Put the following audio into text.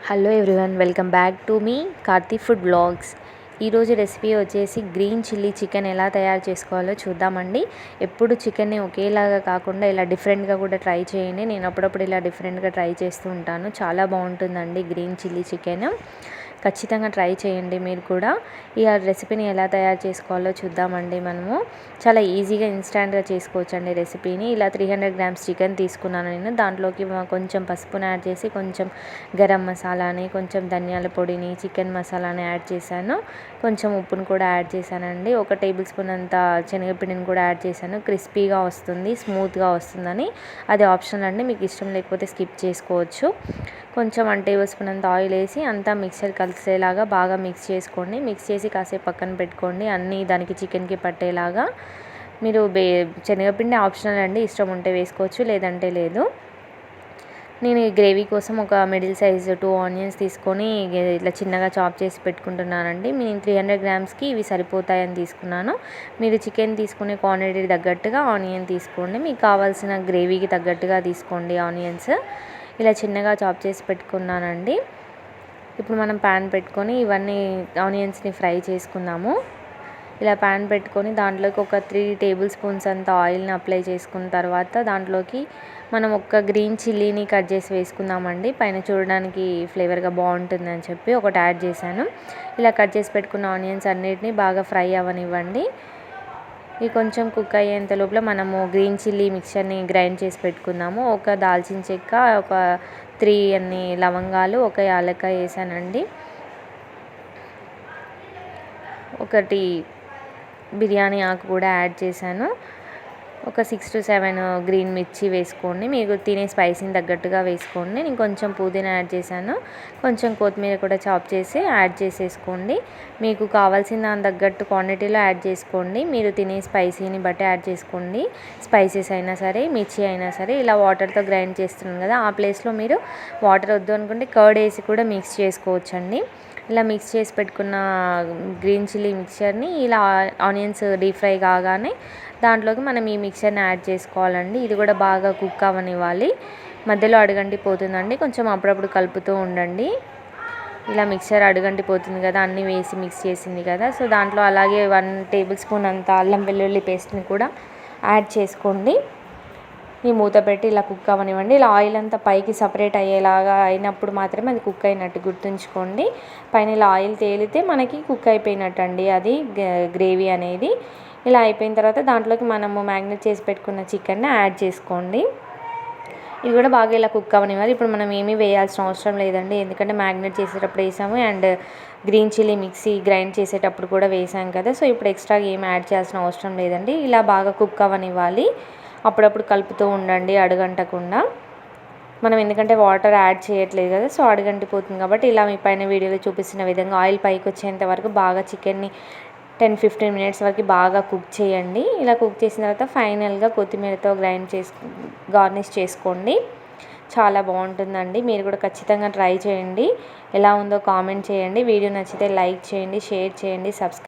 Hello everyone, welcome back to మీ Karthi food blogs. ఈరోజు recipe వచ్చేసి గ్రీన్ చిల్లీ చికెన్ ఎలా తయారు చేసుకోవాలో చూద్దామండి. ఎప్పుడు చికెన్ని ఒకేలాగా కాకుండా ఇలా డిఫరెంట్గా కూడా ట్రై చేయండి. నేను అప్పుడప్పుడు ఇలా డిఫరెంట్గా ట్రై చేస్తూ ఉంటాను. చాలా బాగుంటుందండి గ్రీన్ చిల్లీ చికెన్. ఖచ్చితంగా ట్రై చేయండి మీరు కూడా. ఈ రెసిపీని ఎలా తయారు చేసుకోవాలో చూద్దామండి. మనము చాలా ఈజీగా ఇన్స్టాంట్గా చేసుకోవచ్చండి రెసిపీని. ఇలా 300 గ్రామ్స్ చికెన్ తీసుకున్నాను నేను. దాంట్లోకి కొంచెం పసుపుని యాడ్ చేసి, కొంచెం గరం మసాలాని, కొంచెం ధనియాల పొడిని, చికెన్ మసాలాని యాడ్ చేశాను. కొంచెం ఉప్పును కూడా యాడ్ చేశానండి. 1 టేబుల్ స్పూన్ అంత శనగపిండిని కూడా యాడ్ చేశాను. క్రిస్పీగా వస్తుంది, స్మూత్గా వస్తుందని. అది ఆప్షనల్ అండి, మీకు ఇష్టం లేకపోతే స్కిప్ చేసుకోవచ్చు. కొంచెం 1 టేబుల్ స్పూన్ అంత ఆయిల్ వేసి అంతా మిక్సర్ కలిసేలాగా బాగా మిక్స్ చేసుకోండి. మిక్స్ చేసి కాసేపు పక్కన పెట్టుకోండి, అన్నీ దానికి చికెన్కి పట్టేలాగా. మీరు శనగపిండి ఆప్షనల్ అండి, ఇష్టం ఉంటే వేసుకోవచ్చు, లేదంటే లేదు. నేను ఈ గ్రేవీ కోసం ఒక మిడిల్ సైజ్ 2 ఆనియన్స్ తీసుకొని ఇట్లా చిన్నగా చాప్ చేసి పెట్టుకుంటున్నానండి. నేను 300 గ్రామ్స్కి ఇవి సరిపోతాయని తీసుకున్నాను. మీరు చికెన్ తీసుకునే క్వాంటిటీ తగ్గట్టుగా ఆనియన్ తీసుకోండి. మీకు కావాల్సిన గ్రేవీకి తగ్గట్టుగా తీసుకోండి ఆనియన్స్. ఇలా చిన్నగా చాప్ చేసి పెట్టుకున్నానండి. ఇప్పుడు మనం ప్యాన్ పెట్టుకొని ఇవన్నీ ఆనియన్స్ని ఫ్రై చేసుకుందాము. ఇలా ప్యాన్ పెట్టుకొని దాంట్లోకి ఒక 3 టేబుల్ స్పూన్స్ అంత ఆయిల్ని అప్లై చేసుకున్న తర్వాత దాంట్లోకి మనం ఒక గ్రీన్ చిల్లీని కట్ చేసి వేసుకుందామండి. పైన చూడడానికి ఫ్లేవర్గా బాగుంటుందని చెప్పి ఒకటి యాడ్ చేశాను. ఇలా కట్ చేసి పెట్టుకున్న ఆనియన్స్ అన్నిటిని బాగా ఫ్రై అవ్వనివ్వండి. ఇవి కొంచెం కుక్ అయ్యేంత లోపల మనము గ్రీన్ చిల్లీ మిక్చర్ని గ్రైండ్ చేసి పెట్టుకుందాము. ఒక దాల్చిన చెక్క, ఒక 3 అన్ని లవంగాలు, ఒక యాలక్కాయ వేసానండి. 1 బిర్యానీ ఆకు కూడా యాడ్ చేశాను. ఒక 6 to 7 గ్రీన్ మిర్చి వేసుకోండి. మీకు తినే స్పైసీని తగ్గట్టుగా వేసుకోండి. నేను కొంచెం పుదీనా యాడ్ చేశాను. కొంచెం కొత్తిమీర కూడా చాప్ చేసి యాడ్ చేసేసుకోండి. మీకు కావాల్సిన దాని తగ్గట్టు క్వాంటిటీలో యాడ్ చేసుకోండి. మీరు తినే స్పైసీని బట్టి యాడ్ చేసుకోండి. స్పైసెస్ అయినా సరే, మిర్చి అయినా సరే. ఇలా వాటర్తో గ్రైండ్ చేస్తున్నాను కదా, ఆ ప్లేస్లో మీరు వాటర్ వద్దు అనుకుంటే కర్డ్ వేసి కూడా మిక్స్ చేసుకోవచ్చండి. ఇలా మిక్స్ చేసి పెట్టుకున్న గ్రీన్ చిల్లీ మిక్చర్ని ఇలా ఆనియన్స్ డీప్ ఫ్రై కాగానే దాంట్లోకి మనం ఈ మిక్చర్ని యాడ్ చేసుకోవాలండి. ఇది కూడా బాగా కుక్ అవ్వనివ్వాలి. మధ్యలో అడుగంటి పోతుందండి, కొంచెం అప్పుడప్పుడు కలుపుతూ ఉండండి. ఇలా మిక్చర్ అడుగంటి పోతుంది కదా, అన్నీ వేసి మిక్స్ చేసింది కదా. సో దాంట్లో అలాగే 1 టేబుల్ స్పూన్ అంత అల్లం వెల్లుల్లి పేస్ట్ని కూడా యాడ్ చేసుకోండి. ఈ మూత పెట్టి ఇలా కుక్ అవ్వనివ్వండి. ఇలా ఆయిల్ అంతా పైకి సపరేట్ అయ్యేలాగా అయినప్పుడు మాత్రమే అది కుక్ అయినట్టు గుర్తుంచుకోండి. పైన ఇలా ఆయిల్ తేలితే మనకి కుక్ అయిపోయినట్టు అండి అది గ్రేవీ అనేది. ఇలా అయిపోయిన తర్వాత దాంట్లోకి మనము మ్యాగ్నేట్ చేసి పెట్టుకున్న చికెన్ని యాడ్ చేసుకోండి. ఇది కూడా బాగా ఇలా కుక్ అవ్వనివ్వాలి. ఇప్పుడు మనం ఏమీ వేయాల్సిన అవసరం లేదండి, ఎందుకంటే మ్యాగ్నేట్ చేసేటప్పుడు వేసాము and green chilli mixie grind చేసేటప్పుడు కూడా వేసాం కదా. సో ఇప్పుడు ఎక్స్ట్రాగా ఏమి యాడ్ చేయాల్సిన అవసరం లేదండి. ఇలా బాగా కుక్ అవ్వనివ్వాలి. అప్పుడప్పుడు కలుపుతూ ఉండండి అడుగంటకుండా. మనం ఎందుకంటే వాటర్ యాడ్ చేయట్లేదు కదా, సో అడుగంటిపోతుంది కాబట్టి ఇలా మీ పైన వీడియోలో చూపిస్తున్న విధంగా ఆయిల్ పైకి వచ్చేంత వరకు బాగా చికెన్ని 10-15 మినిట్స్ వరకు బాగా కుక్ చేయండి. ఇలా కుక్ చేసిన తర్వాత ఫైనల్గా కొత్తిమీరతో గార్నిష్ చేసుకోండి. చాలా బాగుంటుందండి. మీరు కూడా ఖచ్చితంగా ట్రై చేయండి. ఎలా ఉందో కామెంట్ చేయండి. వీడియో నచ్చితే లైక్ చేయండి, షేర్ చేయండి, సబ్స్క్రైబ్